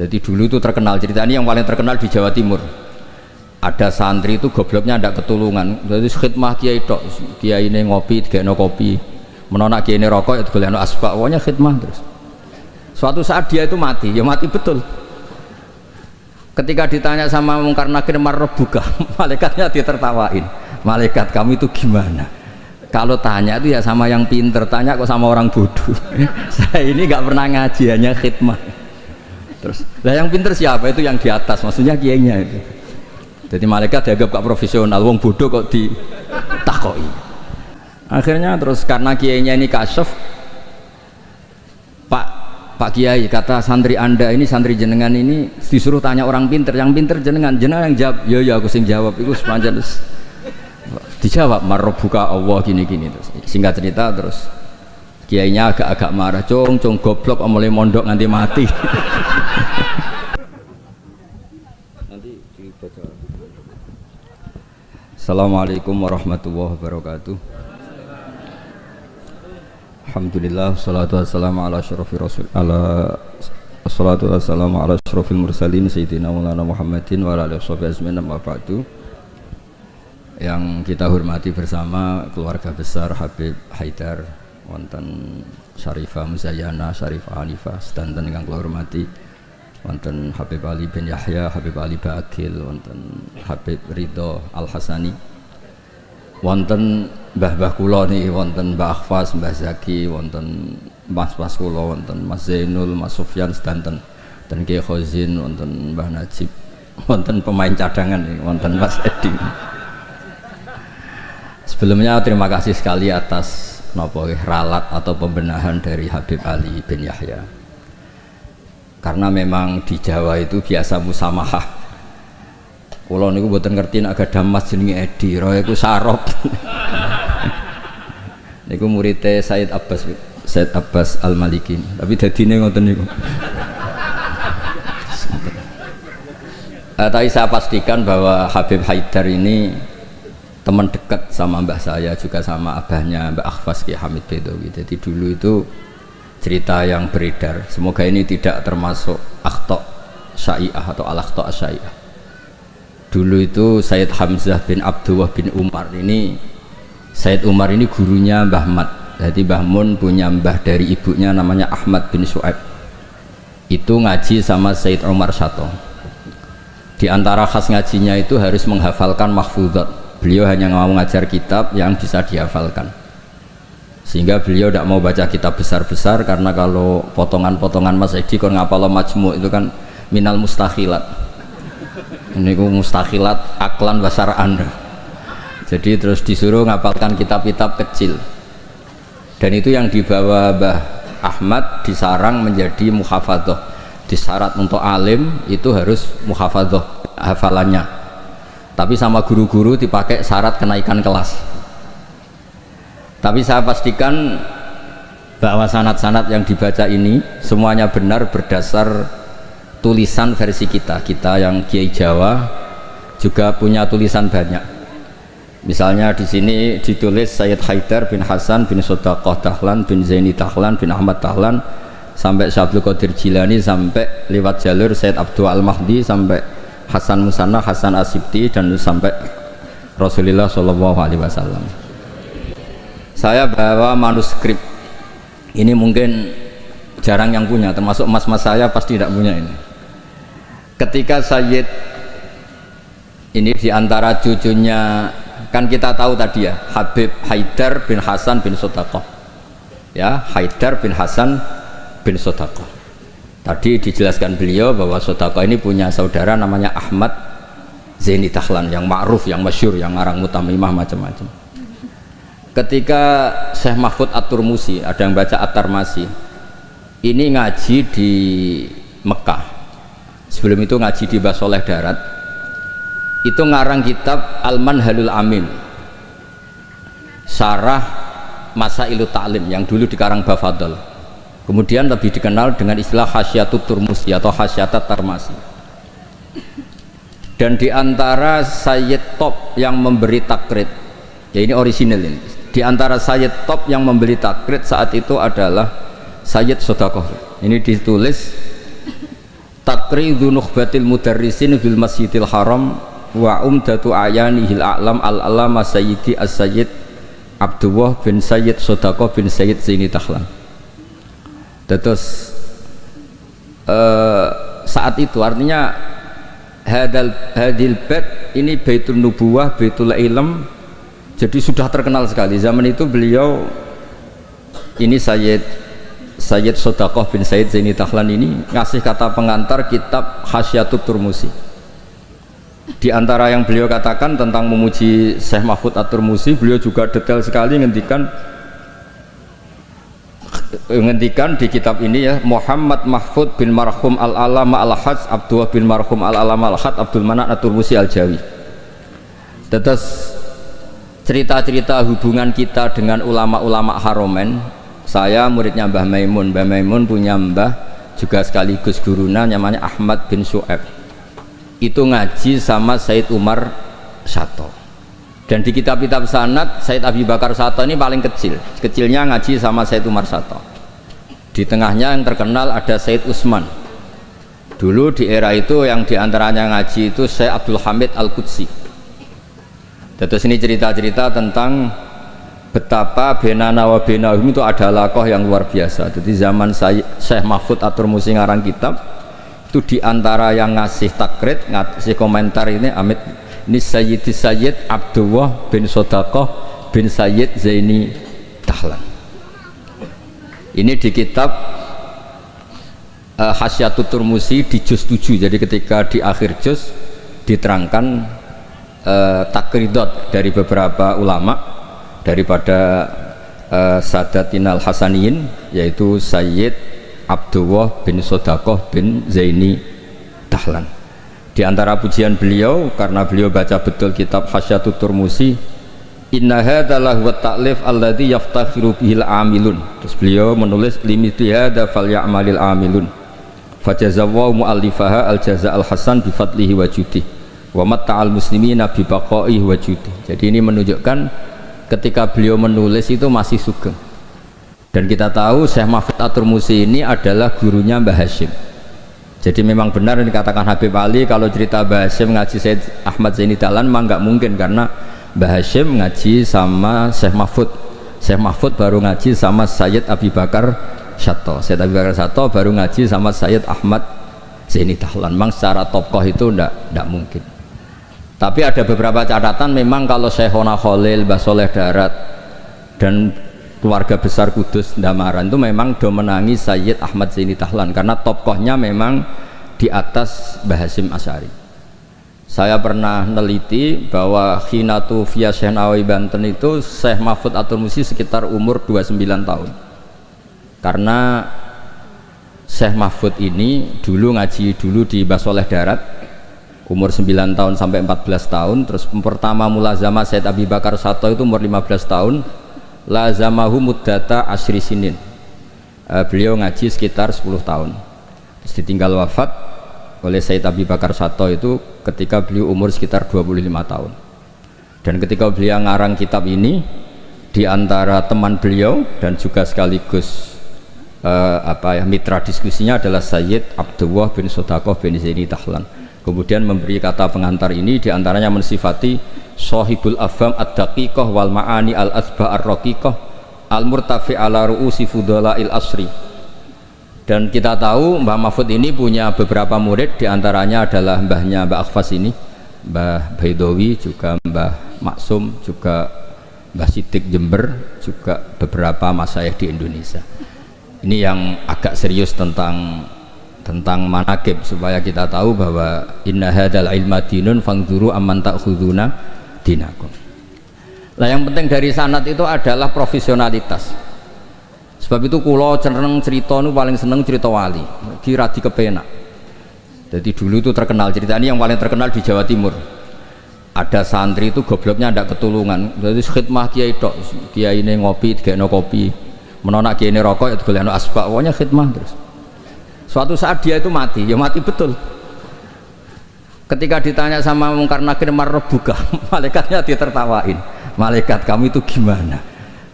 Jadi dulu itu terkenal, cerita ini yang paling terkenal di Jawa Timur. Ada santri itu gobloknya ndak ketulungan. Jadi khidmah kiai tok, kiai ini ngopi, digekno kopi. Menolak kiai ini rokok, itu golekno asbak, pokoknya khidmah terus. Suatu saat dia itu mati, ya mati betul. Ketika ditanya sama Mungkar Nakir marrobuka, malaikatnya ditertawain. Malaikat kamu itu gimana? Kalau tanya itu ya sama yang pinter, tanya kok sama orang bodoh. Saya ini nggak pernah ngaji, hanya khidmah. Terus, lah yang pinter siapa? Itu yang di atas, maksudnya kiainya itu. Jadi malaikat dianggap gak profesional, wong bodoh kok ditakoi. Akhirnya terus karena kiainya ini kasyaf, Pak Kiai, kata santri anda ini, santri jenengan ini disuruh tanya orang pinter, yang pinter jenengan yang jawab. Ya aku sing jawab, itu sepanjang terus dijawab marrobuka Allah gini-gini. Terus singkat cerita terus kiainya agak-agak marah, cong goblok mulai mondok nganti mati. Nanti dibaca. Assalamualaikum warahmatullahi wabarakatuh. Alhamdulillah, salatu wassalamu ala asyrafir rasul salatu wassalamu ala asyrafil mursalin sayyidina maulana Muhammadin wa ala alihi washabihi amma ba'du. Yang kita hormati bersama keluarga besar Habib Haidar, wonten Syarifah Muzayyana, Syarifah Hanifah, sedanten ingkang kula hormati, wonten Habib Ali bin Yahya, Habib Ali Baqil, wonten Habib Ridho Al Hasani, wonten mbah-mbah kula niki, wonten Mbah Akhfas, Mbah Zaki, wonten mas-mas kula, wonten Mas Zainul, Mas Sufyan sedanten, dan Kiai Khozin, wonten Mbah Najib, wonten pemain cadangan niki, wonten Mas Edi. Sebelumnya terima kasih sekali atas ralat atau pembenahan dari Habib Ali bin Yahya. Karena memang di Jawa itu biasa musamahah. Kula niku mboten ngerti nek gadah mas jenenge Edi, roe iku sarop. Niku muridé Said Abbas Al-Maliki. Tapi dadine ngoten niku. Tapi saya pastikan bahwa Habib Haidar ini teman dekat sama mbah saya, juga sama abahnya Mbak Akhfas Ki Hamid Bedowi. Jadi dulu itu cerita yang beredar, semoga ini tidak termasuk akhta syai'ah atau al-akhta syai'ah. Dulu itu Sayyid Hamzah bin Abdullah bin Umar ini, Sayyid Umar ini gurunya Mbah Mat. Jadi Mbah Mun punya mbah dari ibunya namanya Ahmad bin Su'aib, itu ngaji sama Sayyid Umar Sato. Di antara khas ngajinya itu harus menghafalkan mahfuzat. Beliau hanya mau mengajar kitab yang bisa dihafalkan, sehingga beliau tidak mau baca kitab besar-besar, karena kalau potongan-potongan Mas Edi kon ngapal majmu itu kan minal mustakhilat. Ini ku mustakhilat aklan basaraan. Jadi terus disuruh ngapalkan kitab-kitab kecil, dan itu yang dibawa Mbah Ahmad disarang menjadi muhafadzah. Disyarat untuk alim itu harus muhafadzah hafalannya. Tapi sama guru-guru dipakai syarat kenaikan kelas. Tapi saya pastikan bahwa sanad-sanad yang dibaca ini semuanya benar berdasar tulisan versi kita. Kita yang Kiai Jawa juga punya tulisan banyak. Misalnya di sini ditulis Sayyid Haidar bin Hasan bin Sodaqah Dahlan bin Zaini Dahlan bin Ahmad Dahlan sampai Syabdul Qadir Jilani, sampai lewat jalur Sayyid Abdul Al-Mahdi, sampai Hasan Musanna, Hasan Asibti, dan sampai Rasulullah SAW. Saya bawa manuskrip ini, mungkin jarang yang punya, termasuk mas-mas saya pasti tidak punya ini. Ketika Sayyid ini diantara cucunya, kan kita tahu tadi ya, Habib Haidar bin Hasan bin Sodaqah, ya, Haidar bin Hasan bin Sodaqah. Tadi dijelaskan beliau bahwa Sodaqah ini punya saudara namanya Ahmad Zaini Dahlan, yang ma'ruf, yang masyhur, yang ngarang mutamimah macam-macam. Ketika Syekh Mahfud At-Turmusi, ada yang baca At-Tarmasi, ini ngaji di Mekah, sebelum itu ngaji di Basoleh Darat, itu ngarang kitab Al-Manhalul Amin, syarah Masailut Ta'lim yang dulu dikarang Bafadol. Kemudian lebih dikenal dengan istilah Hasyatut Turmusi atau Hasyatat Tarmasi. Dan diantara Sayyid top yang memberi takrid, ya ini orisinal ini, diantara Sayyid top yang memberi takrid saat itu adalah Sayyid Sodaqah. Ini ditulis Taqridu nukhbatil mudarrisin fil masjidil haram wa umdatu ayanihil a'lam al-alama sayyidi as-sayyid Abdullah bin Sayyid Sodaqah bin Sayyid Zaini Dahlan. Terus saat itu artinya hadil bait ini Baitul Nubuwah, Baitul Ilm, jadi sudah terkenal sekali. Zaman itu beliau ini Sayyid Sodaqah bin Sayyid Zaini Dahlan ini ngasih kata pengantar kitab Hasyatut Turmusi. Di antara yang beliau katakan tentang memuji Syekh Mahfud At-Turmusi, beliau juga detail sekali ngendikan di kitab ini ya, Muhammad Mahfud bin Marhum Al-Alama Al-Hajj Abdullah bin Marhum Al-Alama Al-Hajj Abdul Manan At-Turmusi Al-Jawi. Terus cerita-cerita hubungan kita dengan ulama-ulama Haromen. Saya muridnya Mbah Maimun. Mbah Maimun punya mbah juga sekaligus guruna namanya Ahmad bin Syu'aib. Itu ngaji sama Said Umar Sato. Dan di kitab-kitab sanad Said Abi Bakar Sato ini paling kecil. Kecilnya ngaji sama Said Umar Sato. Di tengahnya yang terkenal ada Said Utsman. Dulu di era itu yang diantaranya ngaji itu Syekh Abdul Hamid Al-Qudsi. Terus ini cerita-cerita tentang betapa benana wa benahum itu ada lakoh yang luar biasa. Jadi zaman Syekh Mahfud At-Turmusi ngarang kitab itu diantara yang ngasih takrid, ngasih komentar ini Amit ini Sayyid Abdullah bin Sodaqah bin Sayyid Zaini Dahlan. Ini di kitab Hasyatut Turmusi di juz 7. Jadi ketika di akhir juz diterangkan takridot dari beberapa ulama daripada Sadatinal Hasaniyin, yaitu Sayyid Abdullah bin Sodaqah bin Zaini Dahlan. Di antara pujian beliau, karena beliau baca betul kitab Hasyatut Turmusi, inna hadzalah wa ta'lif alladzi yaftakhiru bihil amilun. Terus beliau menulis limiti hadza falyamalil amilun fajazallahu muallifaha al-jaza al-hasan bi fadlihi wa judi wa matta'al muslimina bi baqaihi wa judi. Jadi ini menunjukkan ketika beliau menulis itu masih sugeng. Dan kita tahu Syekh Mahfud At-Turmusi ini adalah gurunya Mbah Hashim. Jadi memang benar yang dikatakan Habib Ali, kalau cerita Mbah Hashim ngaji Syed Ahmad Zaini Dahlan mah nggak mungkin, karena Mbah Hashim ngaji sama Syekh Mahfud. Syekh Mahfud baru ngaji sama Sayyid Abi Bakar Sato. Sayyid Abi Bakar Sato baru ngaji sama Sayyid Ahmad Zaini Dahlan. Memang secara tokoh itu nggak mungkin. Tapi ada beberapa catatan memang kalau Syekhona Khalil, Mbah Soleh Darat dan keluarga besar Kudus Ndamaran itu memang do menangi Sayyid Ahmad Zaini Dahlan karena tokohnya memang di atas Mbah Hasyim Asy'ari. Saya pernah neliti bahwa Khinatu via Syekh Nawawi Banten itu Syekh Mahfud At-Turmusi sekitar umur 29 tahun. Karena Syekh Mahfud ini dulu ngaji di Mbah Soleh Darat umur 9 tahun sampai 14 tahun. Terus pertama mulazamah Sayyid Abi Bakar Sato itu umur 15 tahun. Lazamahu muddata asyri sinin. Beliau ngaji sekitar 10 tahun. Terus ditinggal wafat oleh Sayyid Abi Bakar Sato itu ketika beliau umur sekitar 25 tahun. Dan ketika beliau ngarang kitab ini, di antara teman beliau dan juga sekaligus mitra diskusinya adalah Sayyid Abdullah bin Sodaqah bin Zaini Dahlan. Kemudian memberi kata pengantar ini, diantaranya mensifati Sohibul Afham ad-daqiqah wal ma'ani al-asbah ar-raqiqah al-murtafi ala ru'usi fudala'il asri. Dan kita tahu Mbah Mahfud ini punya beberapa murid, diantaranya adalah mbahnya Mbah Akhfas ini, Mbah Baidowi, juga Mbah Maksum, juga Mbah Sidik Jember, juga beberapa masyayikh di Indonesia. Ini yang agak serius tentang manaqib, supaya kita tahu bahwa inna hadzal ilma dinun fangzuru amman ta'khuduna dinakum. Nah, yang penting dari sanad itu adalah profesionalitas. Sebab itu kula cenderung cerita nu paling seneng cerita wali, kira dikepenak. Jadi dulu itu terkenal cerita ini, yang paling terkenal di Jawa Timur. Ada santri itu gobloknya ndak ketulungan. Jadi khidmah kiai tok, kiai ini ngopi, digekno kopi. Menona kiai ini rokok, ya digolekno asbak, pokoknya khidmah terus. Suatu saat dia itu mati, ya mati betul. Ketika ditanya sama Mungkar Nakir marbuka, malaikatnya ditertawain. Malaikat kamu itu gimana?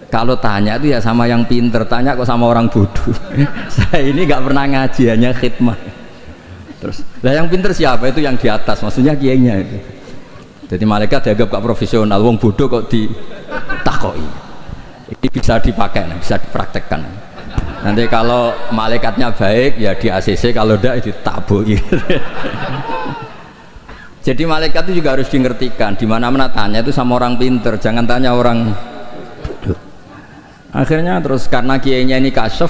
Kalau tanya itu ya sama yang pinter, tanya kok sama orang bodoh. Saya ini nggak pernah ngaji, hanya khidmah. Terus, lah yang pinter siapa? Itu yang di atas, maksudnya kiainya itu. Jadi malaikat dianggap gak profesional, wong bodoh kok ditakoi. Ini bisa dipakai, bisa dipraktekkan. Nanti kalau malaikatnya baik ya di ACC, kalau tidak ditabui. Jadi malaikat itu juga harus dimengertikan. Di mana-mana tanya itu sama orang pinter, jangan tanya orang bodoh. Akhirnya terus karena kiainya ini kasyaf,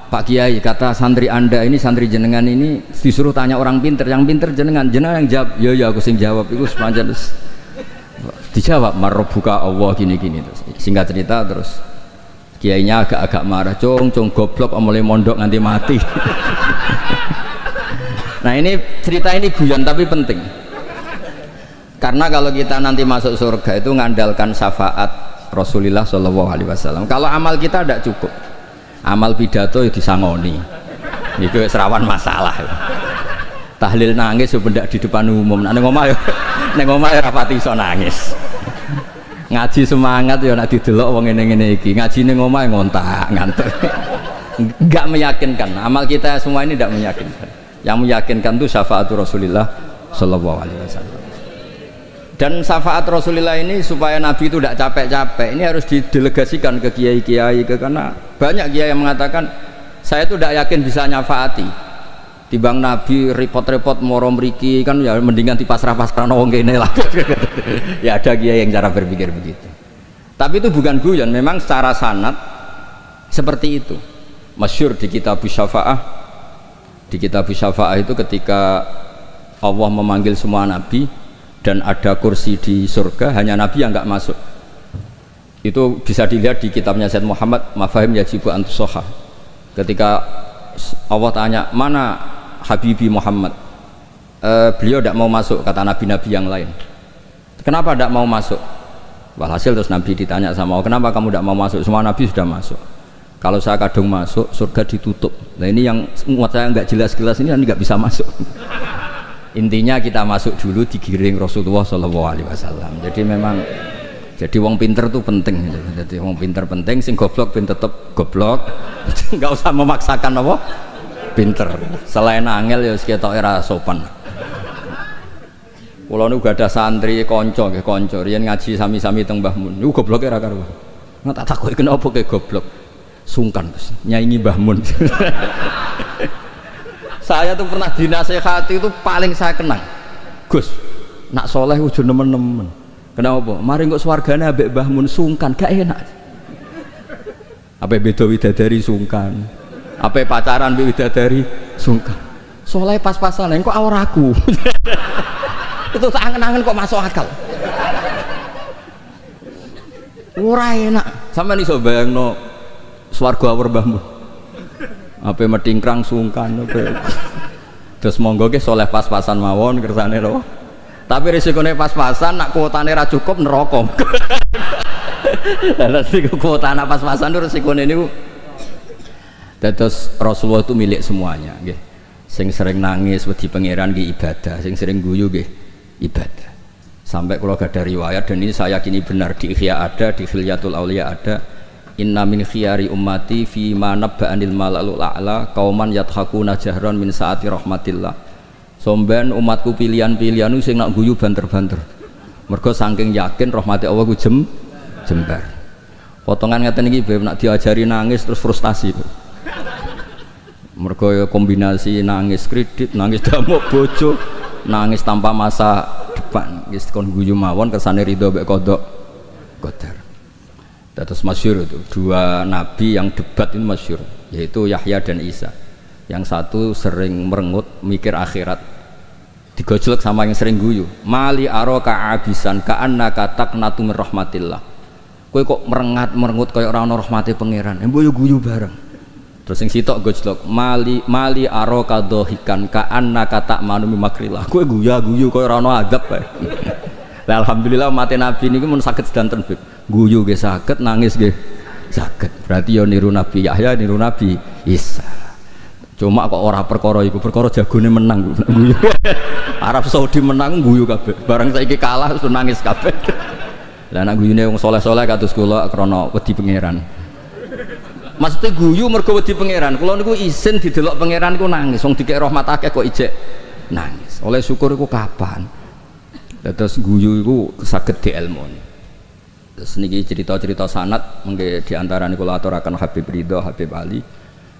Pak Kiai kata santri anda ini, santri jenengan ini disuruh tanya orang pinter, yang pinter jenengan yang jawab, ya aku sing jawab itu sepanjang terus dijawab marrobuka Allah gini-gini. Terus singkat cerita terus kiainya agak-agak marah, cung goblok mulai mondok nganti mati. Nah ini cerita ini guyon tapi penting, karena kalau kita nanti masuk surga itu ngandalkan syafaat Rasulullah Shallallahu Alaihi Wasallam. Kalau amal kita tidak cukup, amal pidato ya disangoni, itu serawan masalah. Tahlil nangis sebenarnya di depan umum, neng omah ya rapati iso nangis. Ngaji semangat ya nak didelok wong ngene-ngene iki, ngaji ning omah ngontak ngantuk. Enggak meyakinkan, amal kita semua ini tidak meyakinkan. Yang meyakinkan itu syafaat Rasulullah Shallallahu Alaihi Wasallam. Dan syafaat Rasulullah ini supaya Nabi itu tidak capek-capek, ini harus didelegasikan ke kiai-kiai, karena banyak kiai yang mengatakan saya itu tidak yakin bisa nyafaati. Timbang Nabi repot-repot moro mriki kan ya mendingan dipasrah-pasrah wong kene lah. Ya ada kiai yang cara berpikir begitu. Tapi itu bukan guyon, memang secara sanad seperti itu. Masyhur di kitab Syafaah. Di kitab Syafaah itu ketika Allah memanggil semua nabi dan ada kursi di surga, hanya nabi yang nggak masuk. Itu bisa dilihat di kitabnya Said Muhammad Mafahim Yajibu Antusoha. Ketika Allah tanya mana Habibi Muhammad, beliau tidak mau masuk, kata nabi-nabi yang lain. Kenapa tidak mau masuk? Walhasil terus nabi ditanya sama Allah, kenapa kamu tidak mau masuk? Semua nabi sudah masuk. Kalau saya kadung masuk, surga ditutup. Nah ini yang muat saya nggak jelas-jelas ini nggak bisa masuk. Intinya kita masuk dulu digiring Rasulullah Shallallahu Alaihi Wasallam. Jadi memang, jadi wong pinter tuh penting. Jadi wong pinter penting, sing goblok pin tetep goblok. Nggak usah memaksakan apa pinter. Selain angel ya sekitar era sopan. Kulo nu gak ada santri konco, riyen ngaji sami-sami teng Mbah Mun. Niku gobloke ra karuan. Nggak tak takoki kenapa kayak goblok. Sungkan Gus, nyanyi Mbah Mun. Saya tuh pernah dinasehati itu paling saya kenang. Gus, nak soleh ujur nemen-nemen. Kenapa? Mari kok swargane ambek Mbah Mun sungkan, gak enak. Apa beda widadari sungkan? Apa pacaran mbek widadari sungkan? Soleh pas-pasan, kok awaraku. Itu tak angen-angen kok masuk akal. Ora enak. Sampeyan iso bayangno swarga awur Mbah Mun. Ape metingkrang sungkan ape. Terus monggo ke soleh pas-pasan mawon kersane lho. Tapi risikone pas-pasan nak kuotane ra cukup neraka. Lah nek kuota nak pas-pasan risikone niku. Dados Rasulullah itu milik semuanya nggih. Sing sering nangis wedi pangeran nggih ibadah, sing sering guyu nggih ibadah. Sampai kalau gak ada riwayat, dan ini saya yakini benar, di Ihya ada, di Khilyatul Auliya ada, inna min khiyari ummati fi ma nabba'anil malalul a'la qauman yathakuna jahran min saati rahmatillah. Somben umatku pilihan-pilihan sing nak guyu banter-banter. Mergo saking yakin rahmati Allah ku jembar. Potongan ngeten iki Beb, nak diajari nangis terus frustasi. Mergo kombinasi nangis kredit, nangis damuk bojo, nangis tanpa masa depan. Wis kon guyu mawon kersane ridho mek kodok qadar. Terus masyhur itu dua nabi yang debat ini masyhur, yaitu Yahya dan Isa. Yang satu sering merengut mikir akhirat, digojlok sama yang sering guyu. Mali aroka abisan ka'annaka taqnatu min rahmatillah. Kowe kok merengut kaya ora ana rahmate pangeran. Embo yo guyu bareng. Terus sing sitok gojlok mali aroka dohikan ka'annaka ta'manu min makrillah. Kowe guyu kaya ora ana adab bae. Lah alhamdulillah mate nabi niku mun saged sedanten Bib. Guyu nggih saged, nangis nggih saged. Berarti yo niru Nabi Yahya, niru Nabi Isa. Cuma kok ora perkara iku, perkara jagone menang guyu. Arab Saudi menang guyu kabeh. Barang saiki kalah terus nangis kabeh. Lah nek guyune wong saleh-saleh kados kula krana wedi pangeran. Maksudnya guyu mergo wedi pangeran. Kula niku isin didelok pangeran niku nangis. Wong dikek rahmat akeh kok ijek nangis. Oleh syukur iku kapan? Terus guyu iku saged dielmoni. Terus niki cerita-cerita sanad mengke di antara niku kula aturaken Habib Ridho, Habib Ali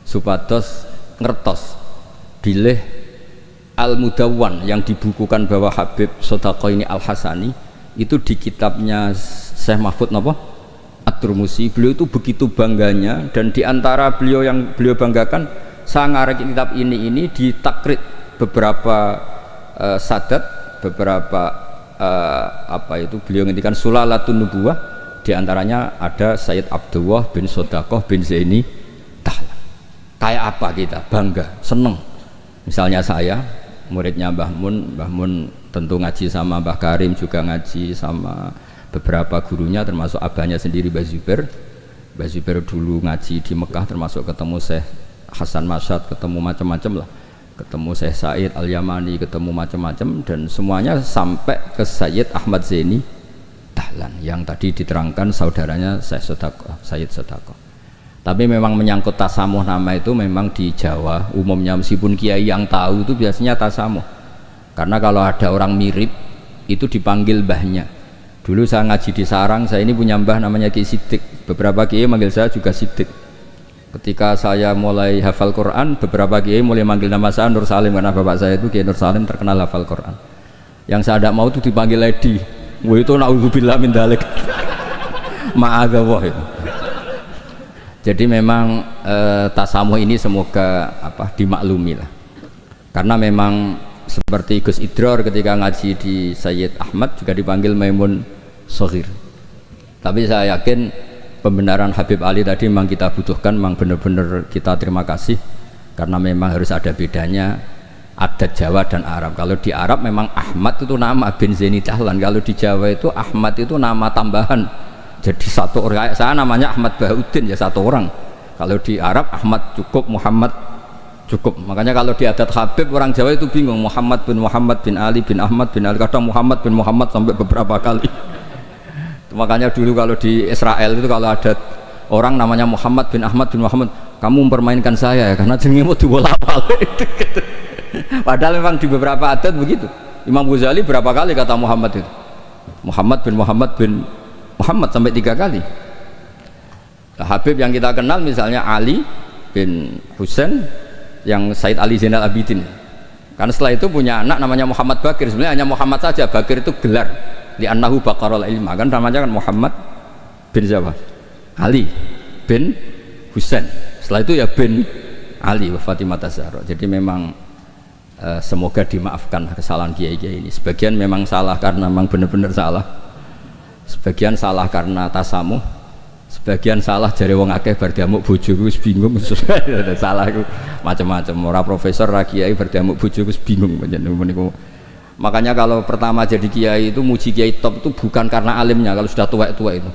supados ngertos bilih Al-Mudawwan yang dibukukan bahwa Habib Sodaqah ini Al-Hasani itu di kitabnya Syekh Mahfud napa? At-Turmusi. Beliau itu begitu bangganya, dan di antara beliau yang beliau banggakan, saya ngarek kitab ini ditakrit beberapa sadat, beberapa apa itu beliau ngendikan Sulalatun Nubuwah, di antaranya ada Sayyid Abdullah bin Sodaqah bin Zaini Dahlan. Kayak apa kita bangga, seneng. Misalnya saya muridnya Mbah Mun tentu ngaji sama Mbah Karim, juga ngaji sama beberapa gurunya termasuk abahnya sendiri Mbah Zubair dulu ngaji di Mekah, termasuk ketemu Syekh Hasan Masyad, ketemu macam-macam lah, ketemu Syekh Said Al-Yamani, ketemu macam-macam, dan semuanya sampai ke Sayyid Ahmad Zaini Dahlan yang tadi diterangkan saudaranya Syekh Sodaqah, Sayyid Sodaqah. Tapi memang menyangkut tasamuh nama itu memang di Jawa umumnya, meskipun kiai yang tahu itu biasanya tasamuh, karena kalau ada orang mirip itu dipanggil mbahnya. Dulu saya ngaji di Sarang, saya ini punya mbah namanya Ki Siddiq. Beberapa kiai manggil saya juga Siddiq. Ketika saya mulai hafal Quran, beberapa kiai mulai manggil nama saya Nur Salim, karena bapak saya itu Kiai Nur Salim terkenal hafal Quran. Yang saya tidak mau itu dipanggil Lady. Wah itu naudzubillah min dzalik. Ma'adzallah itu. Jadi memang tasamuh ini semoga dimaklumi lah. Karena memang seperti Gus Idror ketika ngaji di Sayyid Ahmad juga dipanggil Maimun Soghir. Tapi saya yakin pembenaran Habib Ali tadi memang kita butuhkan, memang benar-benar kita terima kasih, karena memang harus ada bedanya adat Jawa dan Arab. Kalau di Arab memang Ahmad itu nama bin Zaini Dahlan, kalau di Jawa itu Ahmad itu nama tambahan. Jadi satu orang, saya namanya Ahmad Bahuddin ya satu orang. Kalau di Arab Ahmad cukup, Muhammad cukup. Makanya kalau di adat Habib orang Jawa itu bingung, Muhammad bin Ali bin Ahmad bin Ali, kadang Muhammad bin Muhammad sampai beberapa kali. Makanya dulu kalau di Israel itu kalau ada orang namanya Muhammad bin Ahmad bin Muhammad, kamu mempermainkan saya ya, karena jenenge mau diwolak-walik. Padahal memang di beberapa adat begitu. Imam Ghazali berapa kali kata Muhammad itu? Muhammad bin Muhammad sampai 3 kali. Nah, Habib yang kita kenal misalnya Ali bin Husain yang Said Ali Zainal Abidin. Karena setelah itu punya anak namanya Muhammad Bakir. Sebenarnya hanya Muhammad saja, Bakir itu gelar. Li'annahu baqarul ilma, kan namanya kan Muhammad bin siapa? Ali bin Husain. Setelah itu ya bin Ali wa Fatimah Zahra. Jadi memang semoga dimaafkan kesalahan kiai-kiai ini. Sebagian memang salah karena memang benar-benar salah. Sebagian salah karena tasamuh. Sebagian salah jare wong akeh bar diamuk bojoku wis bingung. Salah iku macam-macam. Ora profesor, ora kiai bar diamuk bojoku wis bingung panjenengan niku. Makanya kalau pertama jadi kiai itu muji kiai top itu bukan karena alimnya. Kalau sudah tua-tua itu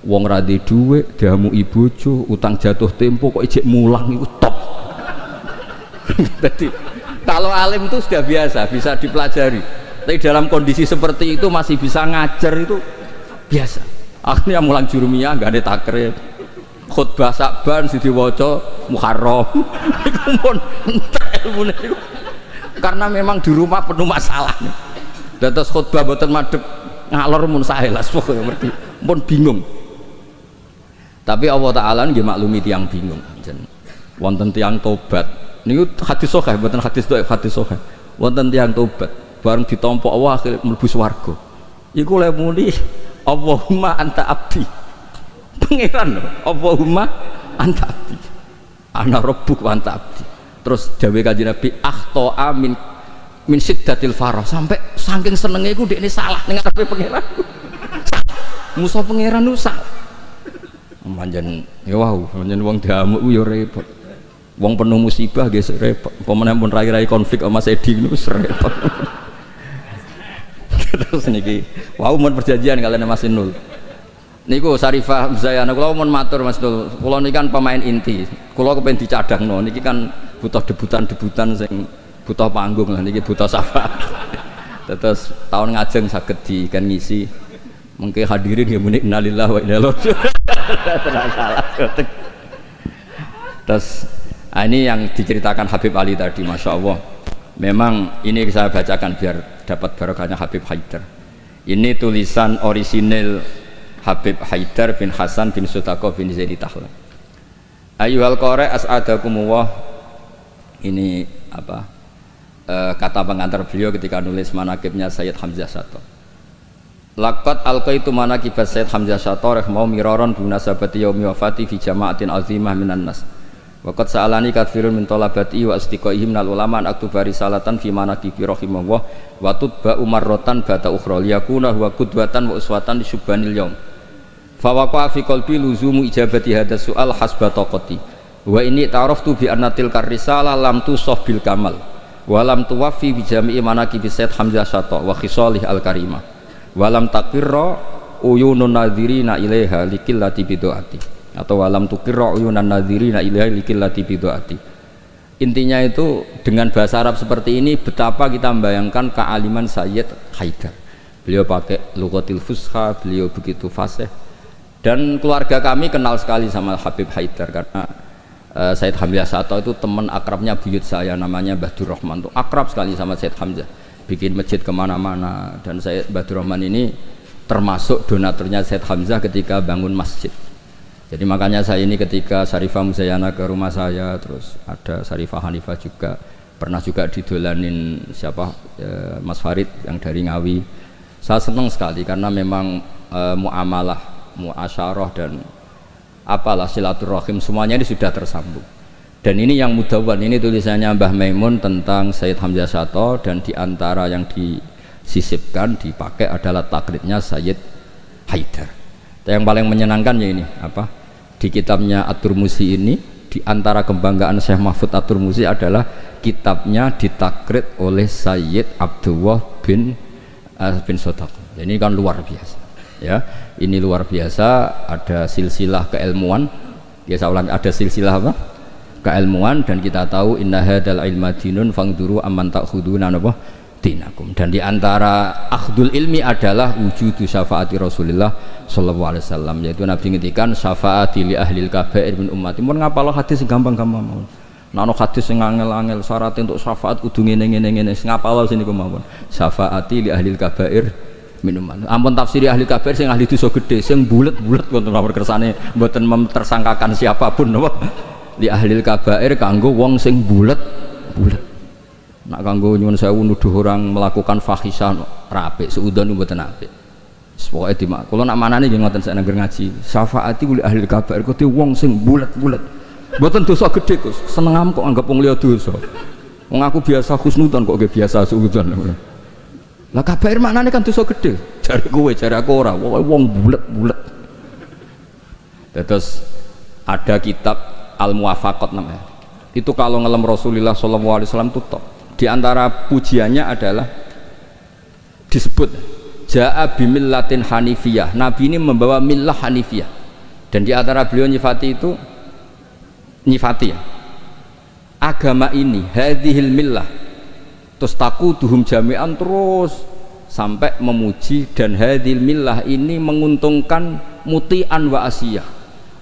wong ra duwe dhuwit, diamuki bojo, utang jatuh tempo kok ijek mulang itu top. Jadi kalau alim itu sudah biasa, bisa dipelajari. Tapi dalam kondisi seperti itu masih bisa ngajar itu biasa. Akhirnya mulang jurumiyah enggak ada takrib. Khutbah Sa'ban sing diwaca Muharram. Iku pun entek ilmune iku. Karena memang di rumah penuh masalah. Dan terus khutbah boten madhep ngalor mun saelas pokoke ngerti. Pun bingung. Tapi Allah Taala nggih maklumi tiyang bingung. Wonten tiyang tobat. Niku hadis sahih, boten hadis dhaif, hadis sahih. Wonten tiyang tobat, bareng ditampa Allah akhire mlebu swarga. Iku le muni Allahumma anta abdi. Pangeran Allahumma anta abdi. Ana rabbuk wa anta abdi. Terus dawuh Kanjeng Nabi akhto'a min siddatil farah, sampai saking senenge iku dekne salah ning ngarepe pangeran. Musa pangeran ku salah. Manjen ya wau, manjen wong diamuk ku ya repot. Wong penuh musibah nggih repot. Pemene pun rai-rai konflik sama Mas Edi niku repot. Terus niki wau mun perjanjian kalian Mas Inul. Niku Sarifah Zayana kula mun matur Mas Inul. Kula niki kan pemain inti. Kula kepen dicadangno niki kan butuh debutan sing butuh panggung lah niki butuh syafaat. Terus tahun ngajeng saged di kan ngisi. Mungkin hadirin ya muni innalillahi wa inna ilaihi raji'un. Terus ini yang diceritakan Habib Ali tadi, Masya Allah. Memang ini saya bacakan biar dapat barokahnya Habib Haidar. Ini tulisan orisinil Habib Haidar bin Hasan bin Sutaqo bin Zaidi Tahla. Ayyuhal qari as'adakumullah. Ini apa? Kata pengantar beliau ketika nulis manaqibnya Sayyid Hamzah Syato. Laqad alqaitu manaqibat Sayyid Hamzah Syato rahimahullah miraron binasabati yaumi wafati fi jama'atin azimah minan nas. Waqad sa'alani katsirun min talabati wa asdiqaihim minal ulama an aktuba risalatan fi manaqibi rahimahullah wa tutba umarratan bata ukhra liyakuna huwa qudwatan wa uswatan li syubbanil yaum. Fa waqa fi qalbi luzumu ijabati hadha su'al hasba taqati. Wa inni ta'araftu bi anna tilka risalah lam tusaf bil kamal wa lam tuwaffi bi jami'i manaqibi Sayyid Hamzah Syato wa khisalih al-karimah wa lam taqirra uyunun nadhirina ilaiha likillati bidu'ati atau walam tukirra uyunan nadhirina ilaiha likillati bidu'ati. Intinya itu dengan bahasa Arab seperti ini betapa kita membayangkan kealiman Sayyid Haidar. Beliau pakai lughatil fusha, beliau begitu fasih. Dan keluarga kami kenal sekali sama Habib Haidar karena Sayyid Hamzah Syato itu teman akrabnya buyut saya namanya Badur Rahman, tuh akrab sekali sama Sayyid Hamzah, bikin masjid kemana-mana. Dan Sayyid Badur Rahman ini termasuk donaturnya Sayyid Hamzah ketika bangun masjid. Jadi makanya saya ini ketika Syarifah Muzayana ke rumah saya, terus ada Syarifah Hanifah juga, pernah juga didolanin siapa Mas Farid yang dari Ngawi. Saya senang sekali karena memang muamalah, muasyarah dan apalah silaturahim semuanya ini sudah tersambung. Dan ini yang mudawwan, ini tulisannya Mbah Maimun tentang Sayyid Hamzah Syato, dan diantara yang disisipkan dipakai adalah taklidnya Sayyid Haidar. Yang paling menyenangkan ya ini apa, di kitabnya At-Turmuzi ini diantara kebanggaan Syekh Mahfud At-Turmuzi adalah kitabnya ditakrid oleh Sayyid Abdullah bin Sotaqo. Ini kan luar biasa ya, ini luar biasa. Ada silsilah keilmuan ya, saya ulangi, ada silsilah apa, keilmuan. Dan kita tahu inna hadal ilma dinun fangduru amman ta'khuduna apa dinakum. Dan diantara akhdul ilmi adalah wujudu syafaati Rasulullah sallallahu alaihi wasallam, yaitu Nabi ngendikan syafaati li ahlil kabair min ummati. Mun ngapalo hadis gampang-gampang mawon. Nano hadis sing angel-angel syarat untuk syafaat kudu ngene-ngene ngapalo sini kemawon. Syafaati li ahlil kabair min ummati. Ampun tafsiri ahli kabair sing ahli dosa gede, sing bulet-bulet wonten nomor kersane mboten memtersangkakan siapapun napa. Li ahlil kabair kanggo wong sing bulet-bulet. Nak kanggo nyuwun sewu nuduh orang melakukan fahisah rapi seudon mboten apik. Pokoke dimak. Kula nak manane nggih ngoten sak nangger ngaji. Syafaati li ahli kabair kudu wong sing bulet-bulet. Mboten dosa gede, Gus. Senengam kok anggap wong liya dosa. Wong aku biasa husnudzon kok nggih biasa suudzon. Lah kabair maknane kan dosa gede. Jare kowe, jare aku ora. Pokoke wong bulet-bulet. Terus ada kitab Al-Muwafaqat namanya. Itu kalau ngelem Rasulullah sallallahu alaihi wasallam tuh di antara pujiannya adalah disebut Ja'a bimillatin hanifiyah. Nabi ini membawa millah hanifiyah. Dan di antara beliau nyifati itu ya, agama ini hadhil millah terus taquduhum jami'an, terus sampai memuji. Dan hadhil millah ini menguntungkan muti'an wa asiyah.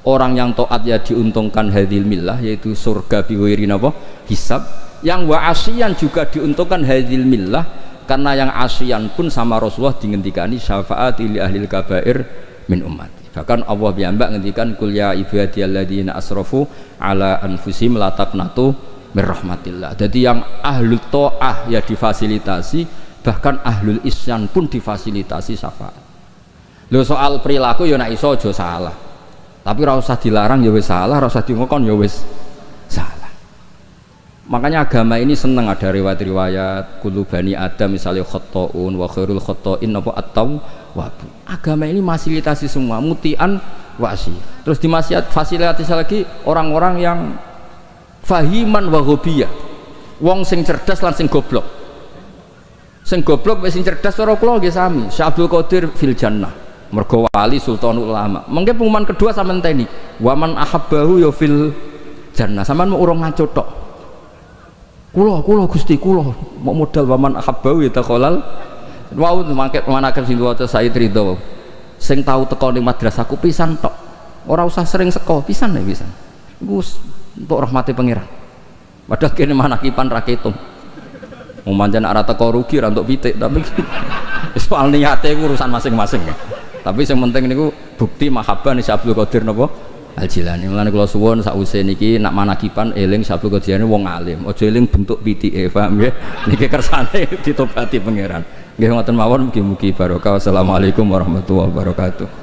Orang yang taat ya diuntungkan hadhil millah, yaitu surga biwiri napa hisab. Yang wa asyian juga diuntungkan hadhil millah, karena yang asyian pun sama Rasulullah dingendikani syafaati li ahlil kabair min ummati. Bahkan Allah piyambak ngendikan kul ya ibadiyalladzina asrafu ala anfusihim la taqnatu mir rahmatillah. Jadi yang ahlul taah ya difasilitasi, bahkan ahlul isyan pun difasilitasi syafaat. Lho soal perilaku ya nek iso aja salah. Tapi ora usah dilarang ya wis salah, ora usah dingokon ya wis salah. Makanya agama ini senang ada riwayat-riwayat kullu bani adam misalnya khotoun wa khairul khotoin apa at-tawwab. Agama ini fasilitasi semua mutian wasi. Terus fasilitasi lagi orang-orang yang fahiman wa ghobiyah. Wong sing cerdas lan sing goblok. Sing goblok wis sing cerdas cara kula nggih sami. Syekh Abdul Qadir fil jannah. Mergo wali sultanul ulama. Mengke pengumuman kedua sampean teni. Wa man ahabbahu ya fil jannah. Sampean mau urung ngaco tok. Kulo Gusti kulo mau modal waman ahabbau ya taqolal wau mangke manaken sing waca Said Ridho sing tau teko ning madrasahku pisan tok, ora usah sering seko pisan ya pisan. Gus untuk rahmati pangeran. Padahal kene manakipan ra ketung. Wong pancen ora teko rugi ra entuk pitik, tapi soal niate iku urusan masing-masing. Tapi yang penting niku bukti mahabbah ni Abdul Qadir napa Al-Jilani. Mulane kula suwun sakwise niki nak manakipan eling Abdul Qadir wong alim. Aja eling bentuk pitike, paham nggih? Niki kersane ditobati pangeran. Nggih ngoten mawon mugi-mugi barokah. Wassalamualaikum warahmatullahi wabarakatuh.